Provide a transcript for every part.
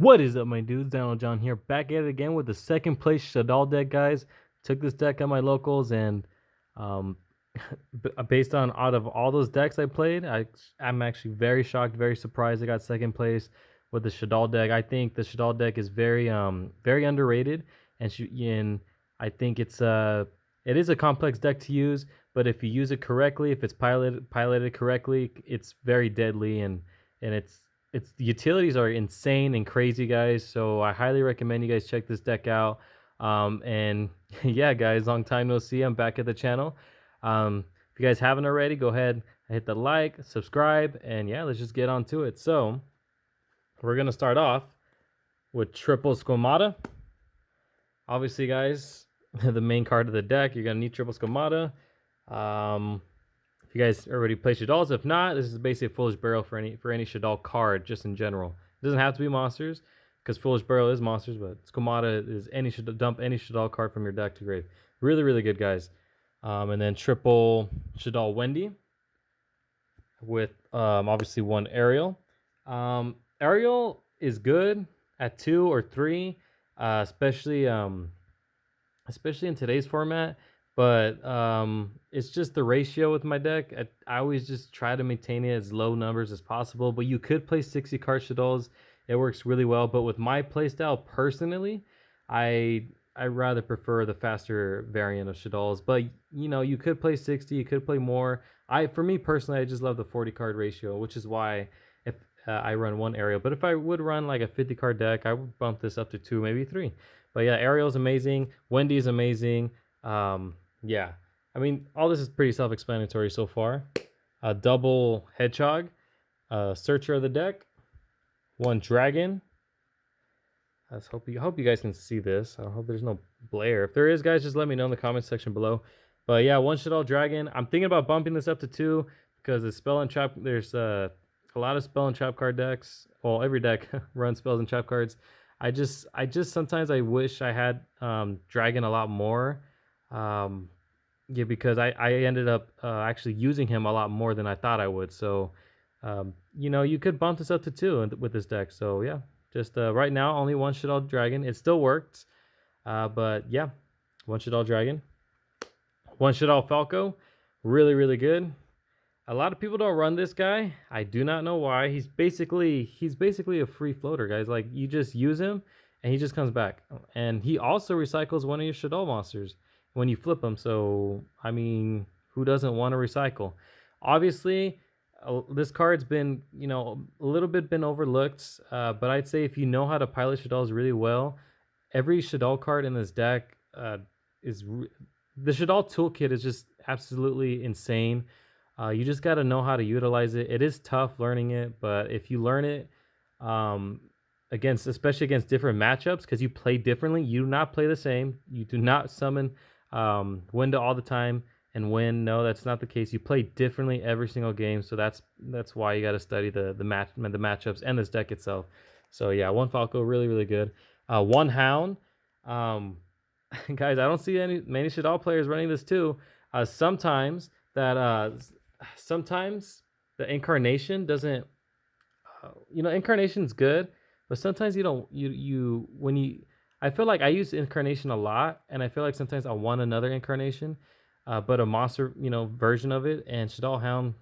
What is up, my dudes? Donald John here, back at it again with the second place Shaddoll deck, guys. Took this deck at my locals, and um, based on out of all those decks I played, I'm actually very shocked, very surprised I got second place with the Shaddoll deck. I think the Shaddoll deck is very underrated, and I think it is a complex deck to use, but if you use it correctly, if it's piloted correctly, it's very deadly, and it's the utilities are insane and crazy, guys. So I highly recommend you guys check this deck out. And yeah, guys, long time no see. I'm back at the channel. If you guys haven't already, go ahead and hit the like, subscribe, and yeah, let's just get on to it. So we're gonna start off with triple Squamata. Obviously, guys, the main card of the deck. You're gonna need triple Squamata. If you guys already play Shadolls, if not, this is basically a Foolish Burial for any Shaddoll card, just in general. It doesn't have to be monsters, because Foolish Burial is monsters, but Squamata is dump any Shaddoll card from your deck to grave. Really, really good, guys. And then triple Shaddoll Wendy with obviously one Ariel. Ariel is good at 2 or 3, especially in today's format. But it's just the ratio with my deck. I always just try to maintain it as low numbers as possible. But you could play 60 card Shadolls. It works really well. But with my playstyle personally, I rather prefer the faster variant of Shadolls. But you know, you could play 60, you could play more. For me personally, I just love the 40 card ratio, which is why if I run one Ariel. But if I would run like a 50 card deck, I would bump this up to 2, maybe 3. But yeah, Ariel's amazing. Wendy's amazing. Yeah, I mean, all this is pretty self-explanatory so far. A double Hedgehog, Searcher of the deck, one Dragon. I hope you guys can see this. I hope there's no blare. If there is, guys, just let me know in the comment section below. But yeah, one Shaddoll Dragon. I'm thinking about bumping this up to 2 because the spell and trap. There's a lot of spell and trap card decks. Well, every deck runs spells and trap cards. I just sometimes I wish I had Dragon a lot more. Yeah, because I ended up actually using him a lot more than I thought I would. So, you know, you could bump this up to 2 with this deck. So yeah, just right now only one Shaddoll Dragon. It still works, but yeah, one Shaddoll Dragon, one Shaddoll Falco, really really good. A lot of people don't run this guy. I do not know why. He's basically a free floater, guys. Like, you just use him and he just comes back. And he also recycles one of your Shaddoll monsters when you flip them. So, I mean, who doesn't want to recycle? Obviously, this card's been, you know, a little bit been overlooked. But I'd say if you know how to pilot Shaddolls really well, every Shaddoll card in this deck the Shaddoll toolkit is just absolutely insane. You just got to know how to utilize it. It is tough learning it, but if you learn it especially against different matchups, because you play differently, you do not play the same. You do not summon Winda all the time and win. No, that's not the case. You play differently every single game, so that's why you got to study the matchups and this deck itself. So yeah, one Falco, really really good. One Hound. Guys, I don't see many Shaddoll players running this too. Sometimes the incarnation doesn't incarnation's good, but sometimes you don't I feel like I use incarnation a lot, and I feel like sometimes I want another incarnation, but a monster version of it, and Shaddoll Hound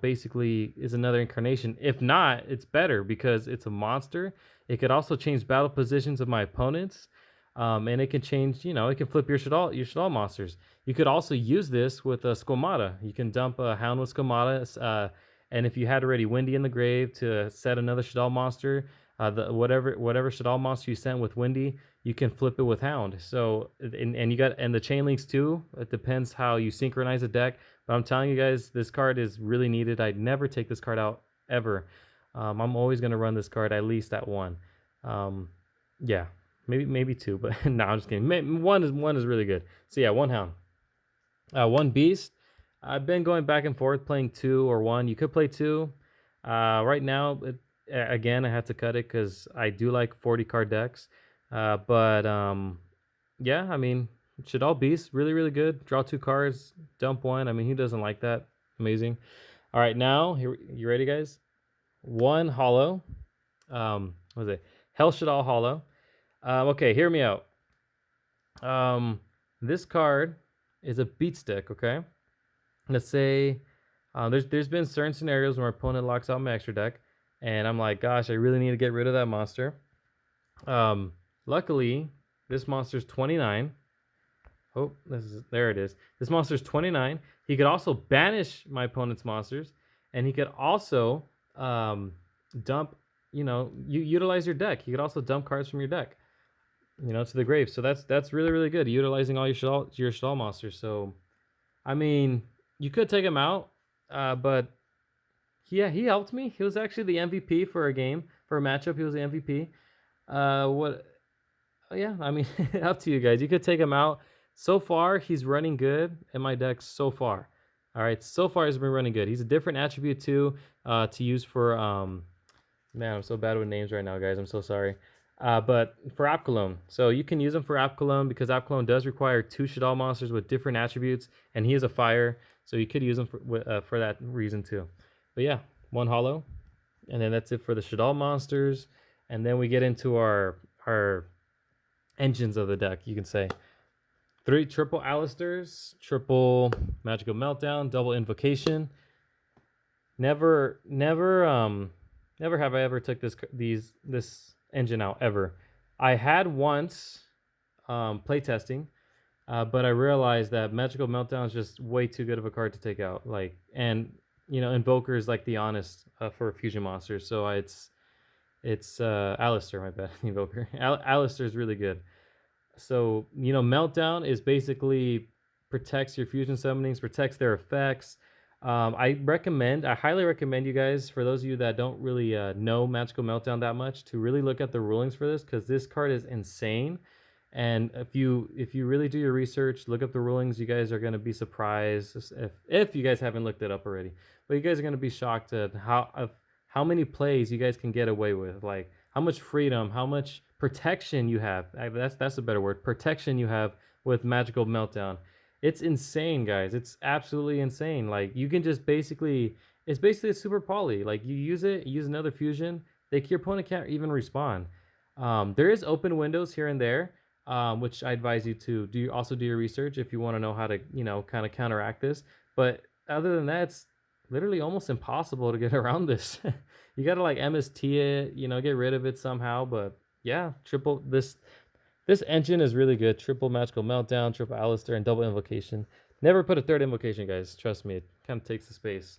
basically is another incarnation. If not, it's better because it's a monster. It could also change battle positions of my opponents. And it can change, it can flip your Shaddoll monsters. You could also use this with a Squamata. You can dump a Hound with Squamata, and if you had already Windy in the grave to set another Shaddoll monster, whatever Shaddoll monster you sent with Windy, you can flip it with Hound. So and the chain links too. It depends how you synchronize the deck. But I'm telling you guys, this card is really needed. I'd never take this card out ever. I'm always gonna run this card at least at 1. Yeah. Maybe 2, but no, I'm just kidding. One is really good. So yeah, one Hound, one Beast. I've been going back and forth playing 2 or 1. You could play 2. Right now, again, I had to cut it because I do like 40 card decks. But yeah, I mean, Shaddoll Beast, really really good. Draw 2 cards, dump 1. I mean, who doesn't like that? Amazing. All right, now here, you ready, guys? One Hollow. What was it? Hell Shaddoll Hollow. Okay, hear me out. This card is a beat stick. Okay, let's say there's been certain scenarios where my opponent locks out my extra deck, and I'm like, gosh, I really need to get rid of that monster. Luckily, this monster's 29. Oh, there it is. This monster's 29. He could also banish my opponent's monsters, and he could also dump. You utilize your deck. He could also dump cards from your deck, to the grave. So that's really really good. Utilizing all your stall monsters. So, I mean, you could take him out, but yeah, he helped me. He was actually the MVP for a game, for a matchup. He was the MVP. What? Yeah, I mean, up to you guys. You could take him out. So far, he's running good in my deck so far. All right, so far he's been running good. He's a different attribute too, to use for man, I'm so bad with names right now, guys. I'm so sorry. But for App Cologne. So you can use him for App Cologne because App Cologne does require 2 Shaddoll monsters with different attributes, and he is a fire, so you could use him for that reason too. But yeah, 1 hollow, and then that's it for the Shaddoll monsters. And then we get into our engines of the deck, you can say. 3 triple Alistairs, triple Magical Meltdown, double Invocation. Never have I ever took this engine out ever. I had once playtesting, but I realized that Magical Meltdown is just way too good of a card to take out. And Invoker is like the honest for fusion monsters. So it's Alistair, my bad, Invoker. Alistair is really good. So Meltdown is basically protects your fusion summonings, protects their effects. I highly recommend you guys, for those of you that don't really know Magical Meltdown that much, to really look at the rulings for this, because this card is insane. And if you really do your research, look up the rulings, you guys are going to be surprised if you guys haven't looked it up already. But you guys are going to be shocked at how many plays you guys can get away with, like how much freedom, how much protection you have. That's a better word. Protection you have with Magical Meltdown. It's insane, guys. It's absolutely insane. Like, you can just it's basically a super poly. Like, you use it, you use another fusion, your opponent can't even respawn. There is open windows here and there, which I advise you to also do your research if you want to know how to, kind of counteract this. But other than that, it's literally almost impossible to get around this. You gotta like MST it, get rid of it somehow. But yeah, this engine is really good. Triple Magical Meltdown, triple Alistair, and double Invocation. Never put a 3rd Invocation, guys. Trust me, it kind of takes the space.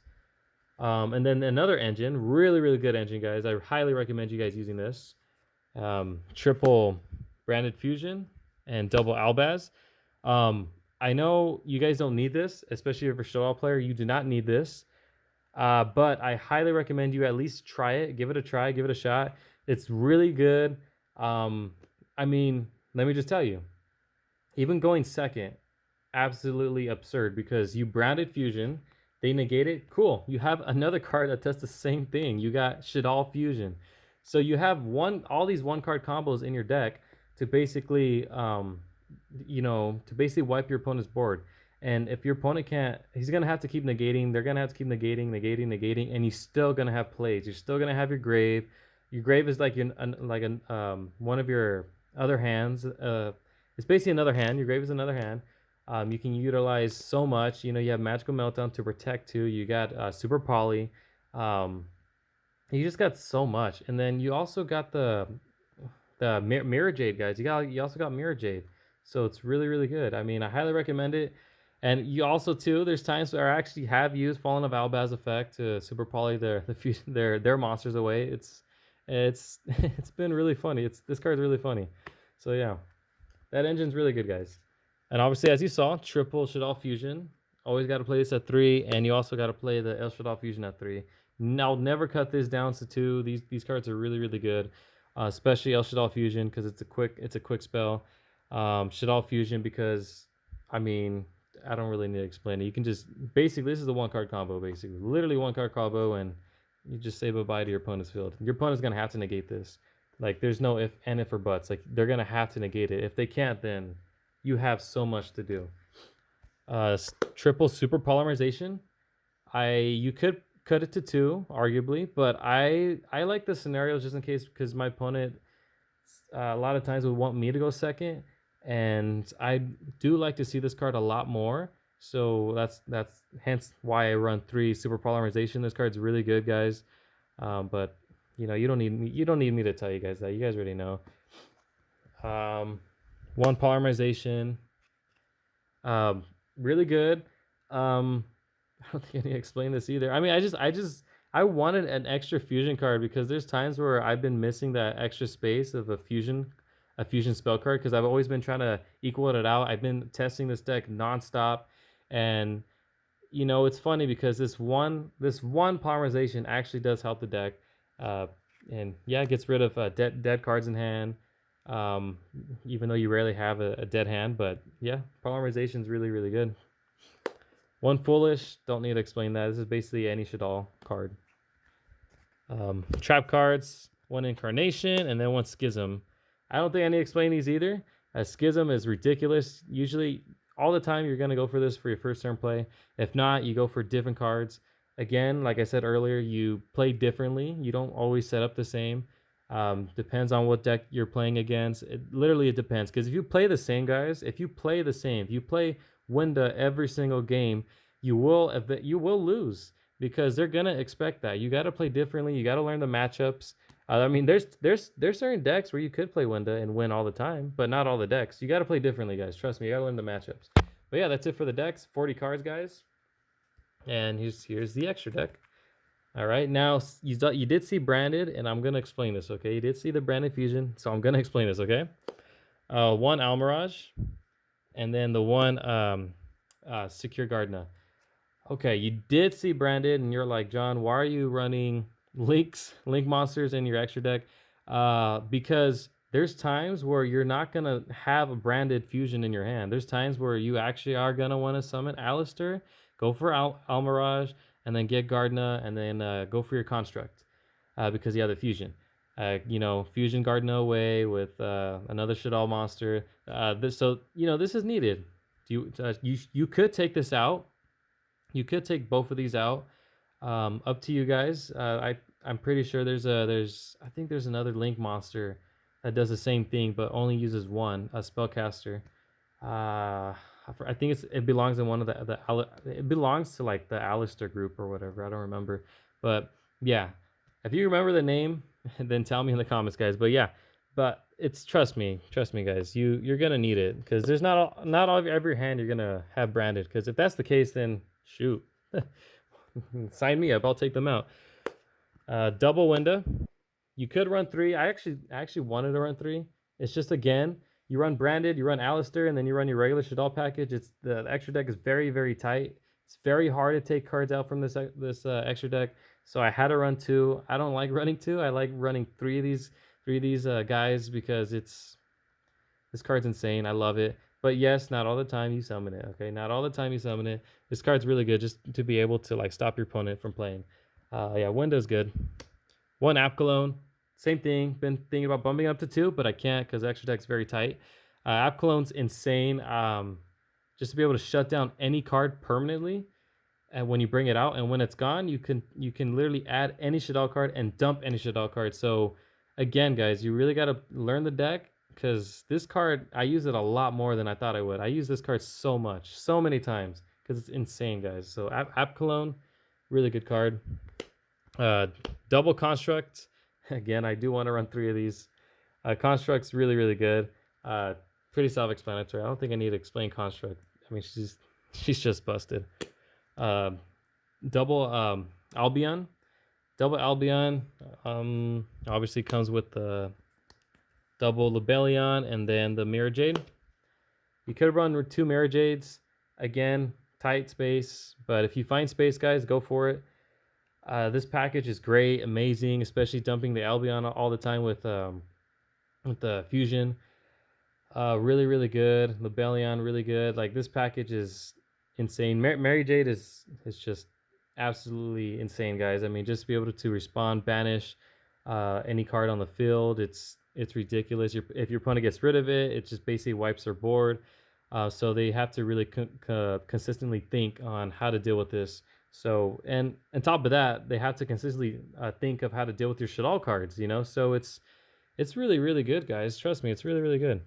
And then another engine, really, really good engine, guys. I highly recommend you guys using this. Triple Branded Fusion and double Albaz. I know you guys don't need this, especially if you're a Shaddoll player. You do not need this. But I highly recommend you at least try it. Give it a try. Give it a shot. It's really good. I mean, let me just tell you, even going second, absolutely absurd, because you branded fusion, they negate it. Cool. You have another card that does the same thing. You got Shaddoll Fusion. So you have all these 1-card combos in your deck to basically, wipe your opponent's board. And if your opponent can't, he's going to have to keep negating. They're going to have to keep negating, and he's still going to have plays. You're still going to have your grave. Your grave is like one of your other hands. It's basically another hand. Your grave is another hand. You can utilize so much. You have Magical Meltdown to protect too. You got Super Poly. You just got so much. And then you also got the Mirror Jade, guys. You also got Mirror Jade. So it's really, really good. I mean, I highly recommend it. And you also too, there's times where I actually have used Fallen of Albaz effect to Super Poly their monsters away. It's been really funny. This card's really funny. So yeah, that engine's really good, guys. And obviously, as you saw, triple Shaddoll Fusion. Always got to play this at 3, and you also got to play the El Shaddoll Fusion at 3. I'll never cut this down to 2. These cards are really, really good, especially El Shaddoll Fusion because it's a quick spell. Shaddoll Fusion because, I mean, I don't really need to explain it. You can just basically, this is a 1-card combo, basically, literally 1-card combo, and you just say bye-bye to your opponent's field. Your opponent's gonna have to negate this. Like, there's no if or buts. Like, they're gonna have to negate it. If they can't, then you have so much to do. Triple Super Polymerization. You could cut it to 2, arguably, but I like the scenarios just in case, because my opponent a lot of times would want me to go second, and I do like to see this card a lot more. So that's hence why I run 3 super polymerization. This card's really good, guys. But you don't need me to tell you guys that. You guys already know. 1 polymerization, um, really good. I don't think I need to explain this either. I mean, I wanted an extra fusion card because there's times where I've been missing that extra space of a fusion spell card because I've always been trying to equal it out. I've been testing this deck nonstop, and it's funny because this one polymerization actually does help the deck, uh, and yeah, it gets rid of dead cards in hand. Um, Even though you rarely have a dead hand, but yeah, polymerization is really really good. 1 foolish, don't need to explain that. This is basically any Shaddoll card. Trap cards, 1 incarnation, and then 1 schism. I don't think I need to explain these either. A schism is ridiculous. Usually, all the time, you're going to go for this for your first turn play. If not, you go for different cards. Again, like I said earlier, you play differently. You don't always set up the same. Depends on what deck you're playing against. It depends. Because if you play the same, guys, if you play Winda every single game, you will lose because they're gonna expect that. You got to play differently. You got to learn the matchups. I mean, there's certain decks where you could play Winda and win all the time, but not all the decks. You got to play differently, guys. Trust me, you got to learn the matchups. But yeah, that's it for the decks. 40 cards, guys. And here's the extra deck. All right, now you did see branded, and I'm gonna explain this. Okay, you did see the branded fusion, so I'm gonna explain this. Okay, 1 Almirage, and then the 1 Secure Gardna. Okay, you did see branded, and you're like, John, why are you running link monsters in your extra deck? Because there's times where you're not gonna have a branded fusion in your hand. There's times where you actually are gonna want to summon Alistair, go for Almirage, and then get Gardna, and then go for your construct, because you have the fusion. Fusion Gardna away with another Shaddoll monster. This is needed. You could take this out. You could take both of these out. Up to you guys. I'm pretty sure I think there's another Link monster that does the same thing but only uses 1, a spellcaster. I think it belongs in one of it belongs to like the Alistair group or whatever. I don't remember, but yeah, if you remember the name, then tell me in the comments, guys. But yeah, but trust me, guys. You're gonna need it because there's not all every hand you're gonna have branded. Because if that's the case, then shoot, sign me up. I'll take them out. Double Winda. You could run 3. I actually wanted to run 3. It's just, again, you run branded, you run Alistair, and then you run your regular Shaddoll package. The extra deck is very very tight. It's very hard to take cards out from this extra deck. So I had to run 2. I don't like running 2. I like running 3 of these guys because this card's insane. I love it. But yes, not all the time you summon it. Okay, not all the time you summon it. This card's really good just to be able to like stop your opponent from playing. Yeah, Window's good. 1 App Cologne. Same thing. Been thinking about bumping up to 2, but I can't because the extra deck's very tight. App Cologne's insane. Just to be able to shut down any card permanently, and when you bring it out, and when it's gone, you can literally add any Shaddoll card and dump any Shaddoll card. So again, guys, you really got to learn the deck because this card, I use it a lot more than I thought I would. I use this card so much, so many times because it's insane, guys. So App Cologne, really good card. Double Construct. Again, I do want to run 3 of these. Construct's really really good. Pretty self-explanatory. I don't think I need to explain Construct. I mean, she's just busted. Double Albion. Double Albion obviously comes with the double Lebellion and then the Mirror Jade. You could run 2 Mirror Jades. Again, tight space, but if you find space, guys, go for it. This package is great, amazing, especially dumping the Albion all the time with the fusion. Really, really good. Lebellion, really good. Like, this package is insane. Mary Jade is just absolutely insane, guys. I mean, just to be able to respond, banish any card on the field, it's ridiculous. If your opponent gets rid of it, it just basically wipes their board. So they have to really consistently think on how to deal with this. So, and on top of that, they have to consistently think of how to deal with your Shaddoll cards, So it's It's really, really good, guys. Trust me, it's really, really good.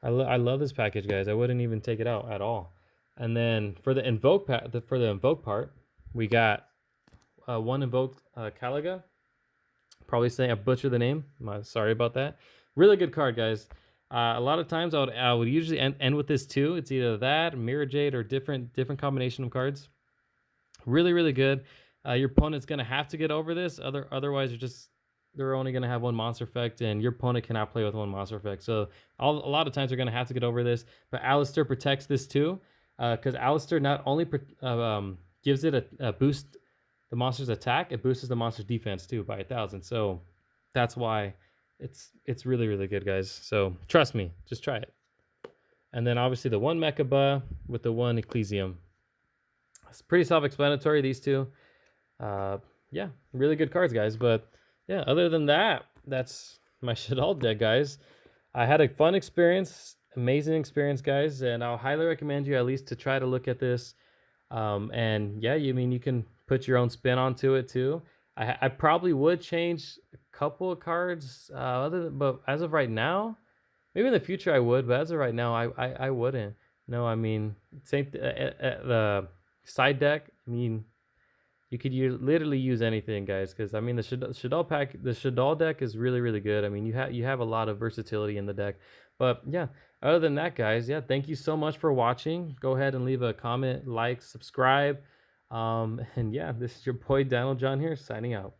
I love this package, guys. I wouldn't even take it out at all. And then for the invoke part, we got one invoke Caliga. Probably saying I butchered the name. Sorry about that. Really good card, guys. A lot of times I would usually end with this too. It's either that, Mirror Jade, or different combination of cards. Really, really good. Your opponent's gonna have to get over this. Otherwise, they're only gonna have one monster effect, and your opponent cannot play with one monster effect. So a lot of times they're gonna have to get over this. But Alistair protects this too, because Alistair not only gives it a boost the monster's attack, it boosts the monster's defense too by 1,000. So that's why it's really, really good, guys. So trust me, just try it. And then obviously the one Mechaba with the one Ecclesium. It's pretty self-explanatory, these two. Yeah, really good cards, guys. But yeah, other than that, that's my Shaddoll deck, guys. I had a fun experience, amazing experience, guys, and I'll highly recommend you at least to try to look at this. And yeah, you can put your own spin onto it too. I probably would change a couple of cards, but as of right now, maybe in the future I would, but as of right now, I wouldn't. No, I mean, same the side deck. I mean, you could literally use anything, guys, because I mean the Shaddoll deck is really, really good. I mean, you have a lot of versatility in the deck. But yeah, other than that, guys, yeah, thank you so much for watching. Go ahead and leave a comment, like, subscribe. And yeah, this is your boy Daniel John here, signing out.